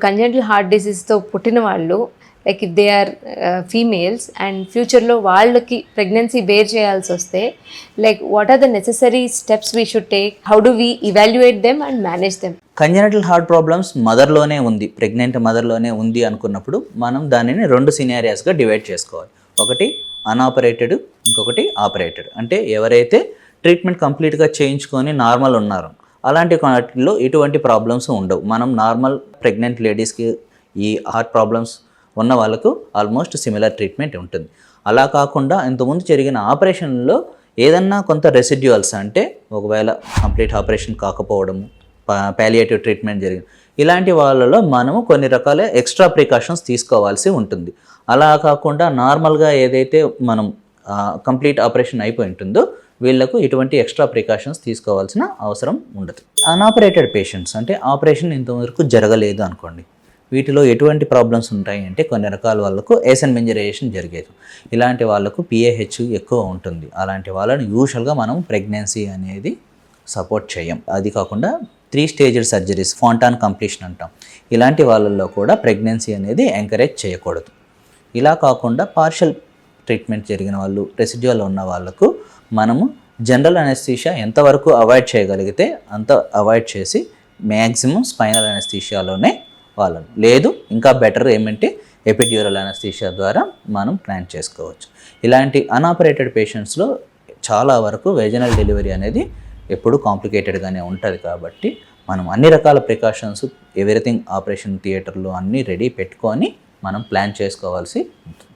Congenital heart డిసీజ్తో పుట్టిన వాళ్ళు like if they are females and ఫ్యూచర్లో వాళ్ళకి ప్రెగ్నెన్సీ బేర్ చేయాల్సి వస్తే like what are the necessary steps we should take, how do we evaluate them and manage them? Congenital heart problems మదర్లోనే ఉంది, pregnant మదర్లోనే ఉంది అనుకున్నప్పుడు మనం దానిని 2 సినారియాస్గా డివైడ్ చేసుకోవాలి. ఒకటి అన్ఆపరేటెడ్, ఇంకొకటి ఆపరేటెడ్. అంటే ఎవరైతే ట్రీట్మెంట్ కంప్లీట్గా చేయించుకొని నార్మల్ ఉన్నారో అలాంటి వాటిల్లో ఎటువంటి ప్రాబ్లమ్స్ ఉండవు. మనం నార్మల్ ప్రెగ్నెంట్ లేడీస్కి ఈ హార్ట్ ప్రాబ్లమ్స్ ఉన్న వాళ్ళకు ఆల్మోస్ట్ సిమిలర్ ట్రీట్మెంట్ ఉంటుంది. అలా కాకుండా ఇంతకుముందు జరిగిన ఆపరేషన్లో ఏదన్నా కొంత రెసిడ్యువల్స్, అంటే ఒకవేళ కంప్లీట్ ఆపరేషన్ కాకపోవడము, పాలియేటివ్ ట్రీట్మెంట్ జరిగింది, ఇలాంటి వాళ్ళలో మనము కొన్ని రకాల ఎక్స్ట్రా ప్రికాషన్స్ తీసుకోవాల్సి ఉంటుంది. అలా కాకుండా నార్మల్గా ఏదైతే మనం కంప్లీట్ ఆపరేషన్ అయిపోయి ఉంటుందో వీళ్లకు ఇటువంటి ఎక్స్ట్రా ప్రికాషన్స్ తీసుకోవాల్సిన అవసరం ఉండదు. అన్ఆపరేటెడ్ పేషెంట్స్ అంటే ఆపరేషన్ ఇంతవరకు జరగలేదు అనుకోండి, వీటిలో ఎటువంటి ప్రాబ్లమ్స్ ఉంటాయి అంటే కొన్ని రకాల వాళ్ళకు ఏసన్ మెంజరైజేషన్ జరిగేది, ఇలాంటి వాళ్ళకు పిఏహెచ్ ఎక్కువ ఉంటుంది. అలాంటి వాళ్ళని యూజువల్గా మనం ప్రెగ్నెన్సీ అనేది సపోర్ట్ చేయం. అది కాకుండా 3 స్టేజెడ్ సర్జరీస్, ఫాంటాన్ కంప్లీషన్ అంటాం, ఇలాంటి వాళ్ళల్లో కూడా ప్రెగ్నెన్సీ అనేది ఎంకరేజ్ చేయకూడదు. ఇలా కాకుండా పార్షల్ ట్రీట్మెంట్ జరిగిన వాళ్ళు, రెసిడ్యువల్ ఉన్న వాళ్ళకు మనము జనరల్ అనెస్థీషియా ఎంతవరకు అవాయిడ్ చేయగలిగితే అంత అవాయిడ్ చేసి మ్యాక్సిమం స్పైనల్ అనెస్థీషియాలోనే వాళ్ళను, లేదు ఇంకా బెటర్ ఏమంటే ఎపిడ్యూరల్ అనెస్థీషియా ద్వారా మనం ప్లాన్ చేసుకోవచ్చు. ఇలాంటి అన్ఆపరేటెడ్ పేషెంట్స్లో చాలా వరకు వెజనల్ డెలివరీ అనేది ఎప్పుడు కాంప్లికేటెడ్గానే ఉంటుంది. కాబట్టి మనం అన్ని రకాల ప్రికాషన్స్, ఎవ్రీథింగ్ ఆపరేషన్ థియేటర్లో అన్నీ రెడీ పెట్టుకొని మనం ప్లాన్ చేసుకోవాల్సి ఉంటుంది.